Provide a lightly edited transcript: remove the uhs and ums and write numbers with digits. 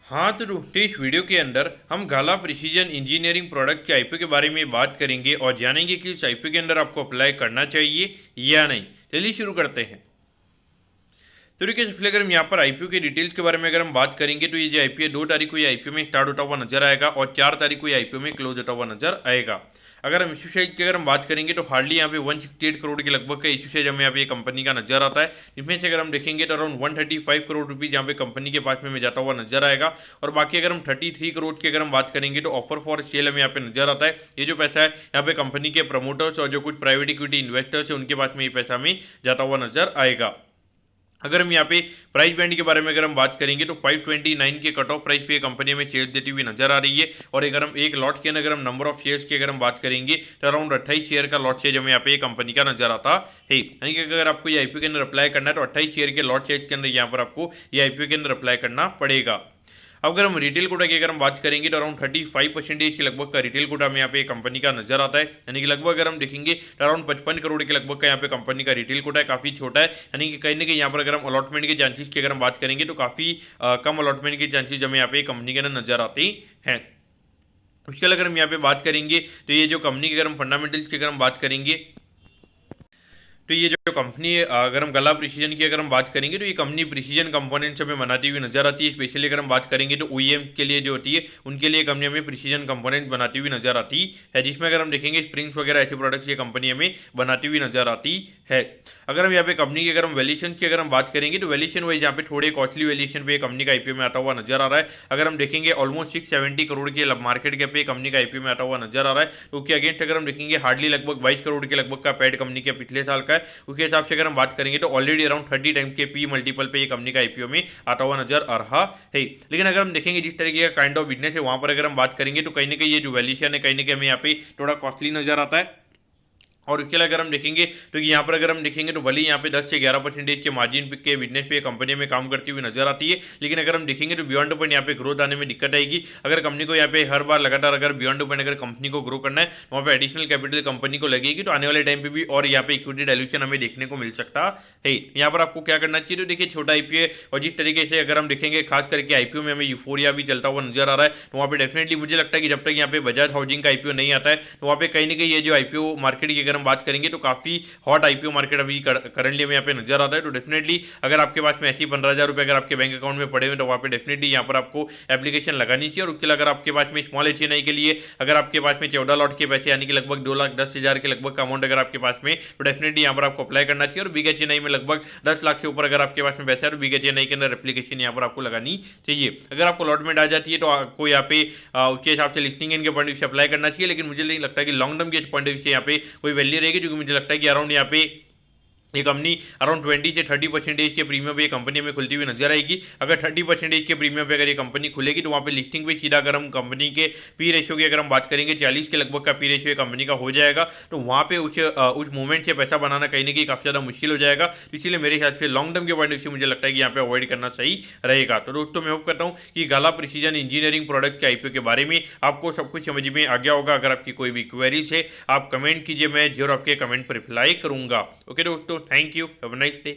हाँ तो दोस्तों इस वीडियो के अंदर हम गाला प्रिसीजन इंजीनियरिंग प्रोडक्ट के आईपीओ के बारे में बात करेंगे और जानेंगे कि इस आईपीओ के अंदर आपको अप्लाई करना चाहिए या नहीं। चलिए शुरू करते हैं। तो देखिए सबसे अगर हम यहाँ पर आईपीओ के डिटेल्स के बारे में अगर हम बात करेंगे तो ये जो आईपीओ 2 तारीख को ये आईपीओ में स्टार्ट होता हुआ नजर आएगा और 4 तारीख को ये आईपीओ में क्लोज होता हुआ नजर आएगा। अगर हम इशू साइज की अगर हम बात करेंगे तो हार्डली यहाँ पे 168 करोड़ के लगभग का इशू साइज हमें यहाँ पे ये कंपनी का नजर आता है। इसमें से अगर हम देखेंगे तो अराउंड 135 करोड़ रुपीज यहाँ पे कंपनी के पास में जाता हुआ नजर आएगा। और बाकी अगर हम 33 करोड़ की अगर हम बात करेंगे तो ऑफर फॉर सेल हमें यहाँ पे नजर आता है। ये जो पैसा है यहाँ पे कंपनी के प्रमोटर्स और जो कुछ प्राइवेट इक्विटी इन्वेस्टर्स है उनके पास में ये पैसा हमें जाता हुआ नजर आएगा। अगर हम यहाँ पे प्राइस बैंड के बारे में अगर हम बात करेंगे तो 529 के कट ऑफ प्राइस पे कंपनी में शेयर देती हुई नजर आ रही है। और अगर हम एक लॉट के अंदर अगर हम नंबर ऑफ शेयर्स की अगर हम बात करेंगे तो अराउंड 28 शेयर का लॉट शेयर हमें यहाँ पे कंपनी का नजर आता है। यानी कि अगर आपको ये आईपीओ के अंदर अप्लाई करना है तो 28 शेयर के लॉट शेयर के अंदर यहाँ पर आपको ये आईपीओ के अंदर अप्लाई करना पड़ेगा। अब अगर हम रिटेल कोटा की अगर हम बात करेंगे तो अराउंड 35% के लगभग का रिटेल कोटा में यहाँ पे कंपनी का नजर आता है। यानी कि लगभग अगर हम देखेंगे तो अराउंड 55 करोड़ के लगभग का यहाँ पे कंपनी का रिटेल कोटा है, काफी छोटा है। यानी कि कहीं ना कहीं यहाँ पर अगर हम अलॉटमेंट के चांसेस की अगर हम बात करेंगे तो काफी कम अलॉटमेंट के चांसेस हमें यहाँ पे कंपनी के अंदर नजर आते हैं। उसके अगर हम यहाँ पे बात करेंगे तो ये जो कंपनी की अगर हम फंडामेंटल्स की अगर हम बात करेंगे तो ये जो कंपनी है अगर हम गाला प्रिसीजन की अगर हम बात करेंगे तो ये कंपनी प्रिसीजन कंपोनेंट्स हमें बनाती हुई नजर आती है। स्पेशली अगर हम बात करेंगे तो ओईएम के लिए जो होती है उनके लिए कंपनी हमें प्रिसीजन कंपोनेंट बनाती हुई नजर आती है, जिसमें अगर हम देखेंगे स्प्रिंग्स वगैरह ऐसे प्रोडक्ट्स ये कंपनी हमें बनाती हुई नजर आती है। अगर हम यहाँ पे कंपनी की अगर हम वैल्यूएशन की अगर हम बात करेंगे तो वैल्यूएशन वाइज यहाँ पे थोड़े कॉस्टली वैल्यूएशन पे कंपनी का आईपीओ में आता हुआ नजर आ रहा है। अगर हम देखेंगे ऑलमोस्ट 670 करोड़ के मार्केट कैप पे कंपनी का आईपीओ में आता हुआ नजर आ रहा है। तो उसके अगेंस्ट अगर हम देखेंगे हार्डली लगभग 22 करोड़ के लगभग का पैड कंपनी के पिछले साल का है। उसके हिसाब से अगर हम बात करेंगे तो ऑलरेडी अराउंड 30 टाइम के पी मल्टीपल पे ये कंपनी का आईपीओ में आता हुआ नजर आ रहा है। लेकिन अगर हम देखेंगे जिस तरीके का काइंड ऑफ बिजनेस है वहां पर अगर हम बात करेंगे तो कहीं ना कहीं ये जो वैल्यूएशन है कहीं ना कहीं हमें यहाँ पे थोड़ा कॉस्टली नजर आता है। और उसके अगर हम देखेंगे तो यहाँ पर अगर हम देखेंगे तो भले यहाँ पे 10 से 11% के मार्जिन के बिजनेस पे कंपनी में काम करती हुई नजर आती है। लेकिन अगर हम देखेंगे तो बियॉन्ड पॉइंट यहाँ पे ग्रोथ आने में दिक्कत आएगी। अगर कंपनी को यहाँ पे हर बार लगातार अगर बियॉन्ड पॉइंट अगर कंपनी को ग्रो करना है तो वहाँ पे एडिशनल कैपिटल कंपनी को लगेगी तो आने वाले टाइम पे भी और यहाँ पे इक्विटी डाइल्यूशन हमें देखने को मिल सकता है। यहाँ पर आपको क्या करना चाहिए तो देखिए छोटा आईपीओ और जिस तरीके से अगर हम देखेंगे खास करके आईपीओ में हमें यूफोरिया भी चलता हुआ नजर आ रहा है तो वहाँ पे डेफिनेटली मुझे लगता है कि जब तक यहाँ पे बजाज हाउसिंग का आईपीओ नहीं आता है तो वहाँ पे कहीं ना कहीं ये जो आईपीओ मार्केट की अगर हम बात करेंगे तो काफी हॉट आईपीओ मार्केट अभी करंटली में यहाँ पे नजर आता है। तो डेफिनेटली अगर आपके पास में ऐसी 15,000 रुपए अगर आपके बैंक अकाउंट में पड़े हुए तो वहाँ पे डेफिनेटली यहाँ पर आपको एप्लीकेशन लगानी चाहिए। और उसके लिए अगर आपके पास में स्मॉल एचएनआई के लिए अगर आपके पास में 14 लॉट के पैसे यानी कि लगभग 2,10,000 के लगभग का अमाउंट अगर आपके पास में तो डेफिनेटली यहाँ पर आपको अप्लाई करना चाहिए। और बिग एचएनआई में लगभग 10 लाख से ऊपर अगर आपके पास में पैसा है तो बिग एचएनआई के अंदर एप्लीकेशन यहाँ पर आपको लगानी चाहिए। अगर आपको अलॉटमेंट आ जाती है तो आपको यहाँ पे उसके हिसाब से लिस्टिंग इनके पॉइंट से अप्लाई करना चाहिए। लेकिन मुझे नहीं लगता है कि लॉन्ग टर्म के पॉइंट से यहाँ पे कोई वैल्यू रहेगी, क्योंकि मुझे लगता है कि अराउंड यहाँ पे ये कंपनी अराउंड 20 से 30% के प्रीमियम पे ये कंपनी में खुलती हुई नजर आएगी। अगर 30% के प्रीमियम पे अगर ये कंपनी खुलेगी तो वहाँ पे लिस्टिंग पे सीधा अगर हम कंपनी के पी रेशियो की अगर हम बात करेंगे 40 के लगभग का पी रेशियो कंपनी का हो जाएगा। तो वहाँ पे उस मूवमेंट से पैसा बनाना कहीं ना कहीं काफ़ी ज़्यादा मुश्किल हो जाएगा। तो इसीलिए मेरे हिसाब से लॉन्ग टर्म के पॉइंट से मुझे लगता है कि यहाँ पे अवॉइड करना सही रहेगा। तो दोस्तों मैं होप करता हूँ कि गाला प्रिसीजन इंजीनियरिंग प्रोडक्ट के आईपीओ के बारे में आपको सब कुछ समझ में आ गया होगा। अगर आपकी कोई भी क्वेरीज है आप कमेंट कीजिए, मैं जरूर आपके कमेंट पर रिप्लाई करूंगा। ओके दोस्तों, thank you, have a nice day.